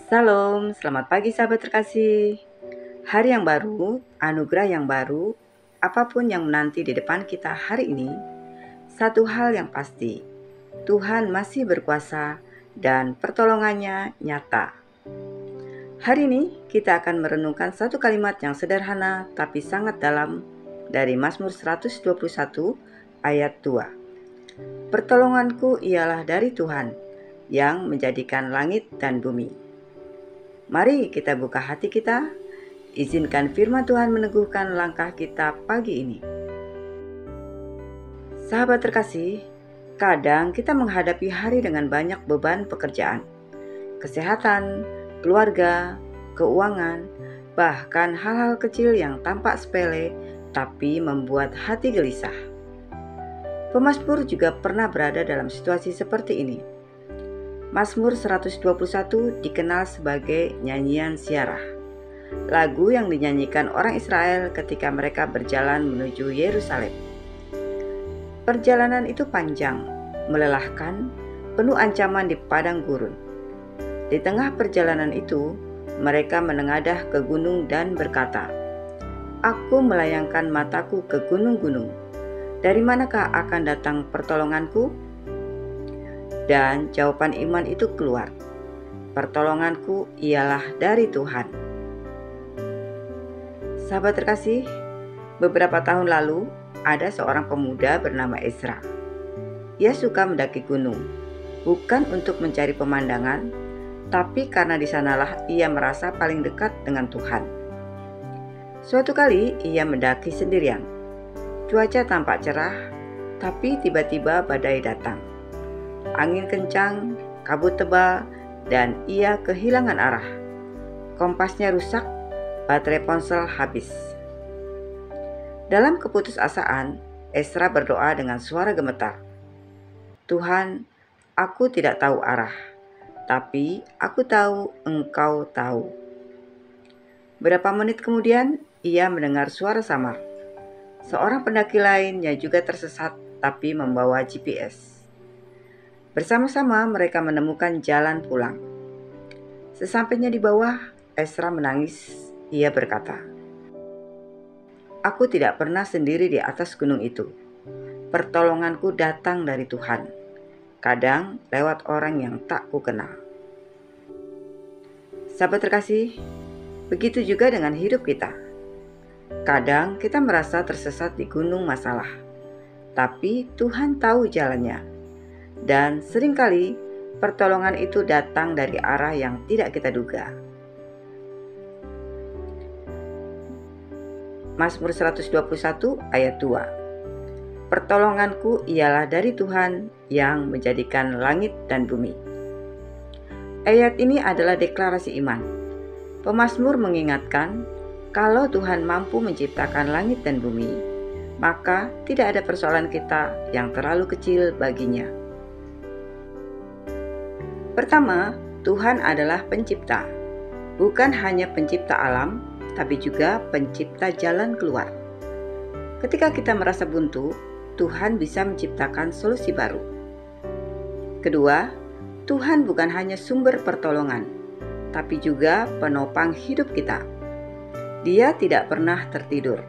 Salam, selamat pagi sahabat terkasih. Hari yang baru, anugerah yang baru, apapun yang menanti di depan kita hari ini, satu hal yang pasti, Tuhan masih berkuasa dan pertolongannya nyata. Hari ini kita akan merenungkan satu kalimat yang sederhana tapi sangat dalam dari Mazmur 121 ayat 2. Pertolonganku ialah dari Tuhan yang menjadikan langit dan bumi. Mari kita buka hati kita, izinkan firman Tuhan meneguhkan langkah kita pagi ini. Sahabat terkasih, kadang kita menghadapi hari dengan banyak beban pekerjaan, kesehatan, keluarga, keuangan, bahkan hal-hal kecil yang tampak sepele tapi membuat hati gelisah. Pemazmur juga pernah berada dalam situasi seperti ini. Mazmur 121 dikenal sebagai nyanyian ziarah, lagu yang dinyanyikan orang Israel ketika mereka berjalan menuju Yerusalem. Perjalanan itu panjang, melelahkan, penuh ancaman di padang gurun. Di tengah perjalanan itu, mereka menengadah ke gunung dan berkata, "Aku melayangkan mataku ke gunung-gunung. Dari manakah akan datang pertolonganku?" Dan jawaban iman itu keluar, "Pertolonganku ialah dari Tuhan." Sahabat terkasih, beberapa tahun lalu ada seorang pemuda bernama Ezra. Ia suka mendaki gunung, bukan untuk mencari pemandangan, tapi karena di sanalah ia merasa paling dekat dengan Tuhan. Suatu kali ia mendaki sendirian. Cuaca tampak cerah, tapi tiba-tiba badai datang. Angin kencang, kabut tebal, dan ia kehilangan arah. Kompasnya rusak, baterai ponsel habis. Dalam keputusasaan, Ezra berdoa dengan suara gemetar, "Tuhan, aku tidak tahu arah, tapi aku tahu Engkau tahu." Beberapa menit kemudian, ia mendengar suara samar. Seorang pendaki lainnya juga tersesat tapi membawa GPS. Bersama-sama mereka menemukan jalan pulang. Sesampainya di bawah, Ezra menangis. Ia berkata, "Aku tidak pernah sendiri di atas gunung itu. Pertolonganku datang dari Tuhan. Kadang lewat orang yang tak kukenal." Sahabat terkasih, begitu juga dengan hidup kita. Kadang kita merasa tersesat di gunung masalah, tapi Tuhan tahu jalannya. Dan seringkali pertolongan itu datang dari arah yang tidak kita duga. Mazmur 121 ayat 2. Pertolonganku ialah dari Tuhan yang menjadikan langit dan bumi. Ayat ini adalah deklarasi iman. Pemazmur mengingatkan, kalau Tuhan mampu menciptakan langit dan bumi, maka tidak ada persoalan kita yang terlalu kecil baginya. Pertama, Tuhan adalah pencipta, bukan hanya pencipta alam, tapi juga pencipta jalan keluar. Ketika kita merasa buntu, Tuhan bisa menciptakan solusi baru. Kedua, Tuhan bukan hanya sumber pertolongan, tapi juga penopang hidup kita. Dia tidak pernah tertidur.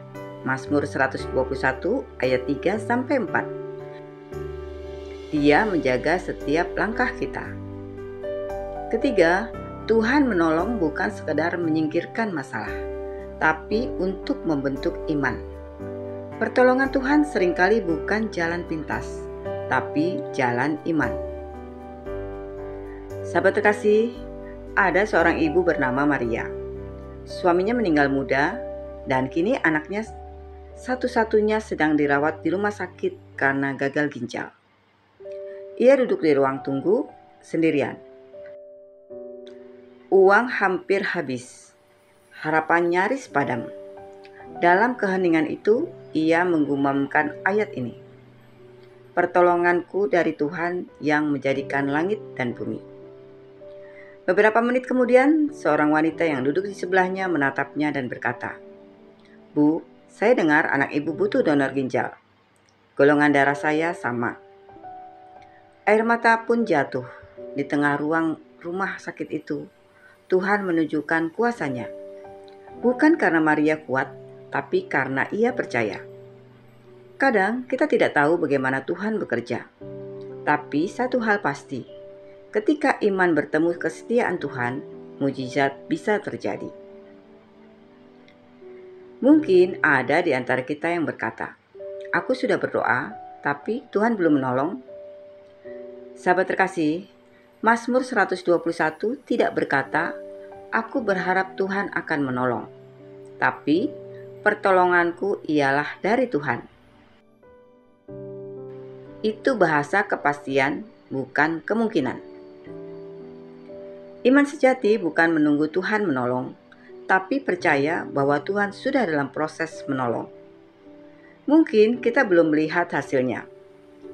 Mazmur 121 ayat 3-4. Dia menjaga setiap langkah kita. Ketiga, Tuhan menolong bukan sekedar menyingkirkan masalah, tapi untuk membentuk iman. Pertolongan Tuhan seringkali bukan jalan pintas, tapi jalan iman. Sahabat terkasih, ada seorang ibu bernama Maria. Suaminya meninggal muda, dan kini anaknya satu-satunya sedang dirawat di rumah sakit karena gagal ginjal. Ia duduk di ruang tunggu sendirian. Uang hampir habis, harapan nyaris padam. Dalam keheningan itu, ia menggumamkan ayat ini, "Pertolonganku dari Tuhan yang menjadikan langit dan bumi." Beberapa menit kemudian, seorang wanita yang duduk di sebelahnya menatapnya dan berkata, "Bu, saya dengar anak ibu butuh donor ginjal. Golongan darah saya sama." Air mata pun jatuh di tengah ruang rumah sakit itu. Tuhan menunjukkan kuasa-Nya. Bukan karena Maria kuat, tapi karena ia percaya. Kadang kita tidak tahu bagaimana Tuhan bekerja. Tapi satu hal pasti, ketika iman bertemu kesetiaan Tuhan, mujizat bisa terjadi. Mungkin ada di antara kita yang berkata, "Aku sudah berdoa, tapi Tuhan belum menolong." Sahabat terkasih, Mazmur 121 tidak berkata, "Aku berharap Tuhan akan menolong." Tapi, "Pertolonganku ialah dari Tuhan." Itu bahasa kepastian, bukan kemungkinan. Iman sejati bukan menunggu Tuhan menolong, tapi percaya bahwa Tuhan sudah dalam proses menolong. Mungkin kita belum melihat hasilnya,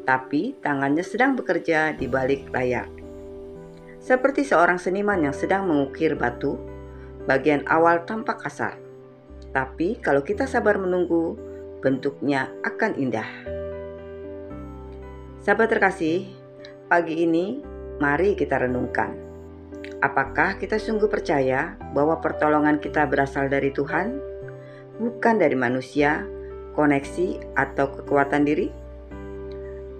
tapi tangannya sedang bekerja di balik layar. Seperti seorang seniman yang sedang mengukir batu, bagian awal tampak kasar. Tapi kalau kita sabar menunggu, bentuknya akan indah. Sahabat terkasih, pagi ini mari kita renungkan. Apakah kita sungguh percaya bahwa pertolongan kita berasal dari Tuhan, bukan dari manusia, koneksi, atau kekuatan diri?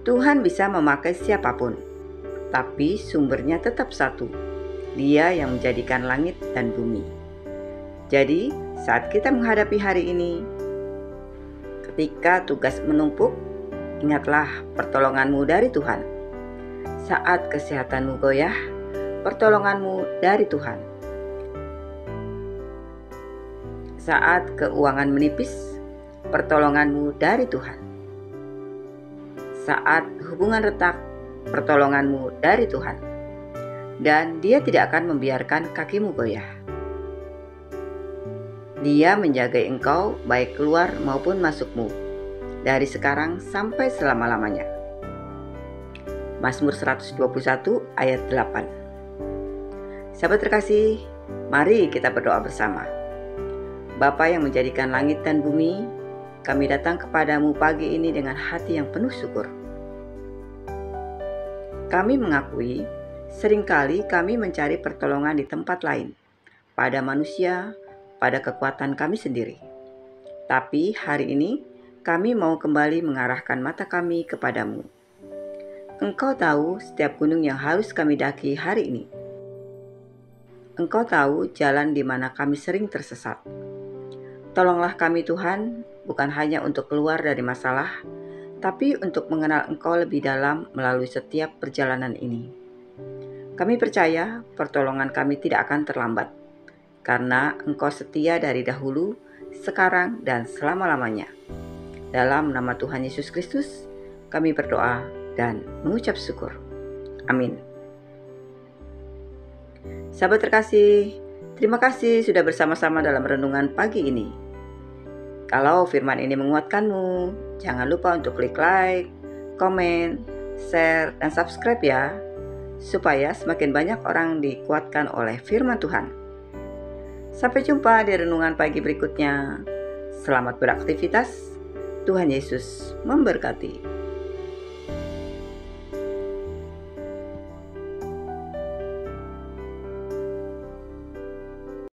Tuhan bisa memakai siapapun, tapi sumbernya tetap satu. Dia yang menjadikan langit dan bumi. Jadi, saat kita menghadapi hari ini, ketika tugas menumpuk, ingatlah pertolonganmu dari Tuhan. Saat kesehatanmu goyah, pertolonganmu dari Tuhan. Saat keuangan menipis, pertolonganmu dari Tuhan. Saat hubungan retak, pertolonganmu dari Tuhan. Dan Dia tidak akan membiarkan kakimu goyah. Dia menjaga engkau baik keluar maupun masukmu, dari sekarang sampai selama-lamanya. Mazmur 121 ayat 8. Sahabat terkasih, mari kita berdoa bersama. Bapa yang menjadikan langit dan bumi, kami datang kepadamu pagi ini dengan hati yang penuh syukur. Kami mengakui, seringkali kami mencari pertolongan di tempat lain, pada manusia, pada kekuatan kami sendiri. Tapi hari ini, kami mau kembali mengarahkan mata kami kepadamu. Engkau tahu setiap gunung yang harus kami daki hari ini. Engkau tahu jalan di mana kami sering tersesat. Tolonglah kami Tuhan, bukan hanya untuk keluar dari masalah, tapi untuk mengenal Engkau lebih dalam melalui setiap perjalanan ini. Kami percaya pertolongan kami tidak akan terlambat, karena Engkau setia dari dahulu, sekarang, dan selama-lamanya. Dalam nama Tuhan Yesus Kristus, kami berdoa dan mengucap syukur. Amin. Sahabat terkasih, terima kasih sudah bersama-sama dalam renungan pagi ini. Kalau firman ini menguatkanmu, jangan lupa untuk klik like, komen, share, dan subscribe ya, supaya semakin banyak orang dikuatkan oleh firman Tuhan. Sampai jumpa di renungan pagi berikutnya. Selamat beraktivitas. Tuhan Yesus memberkati.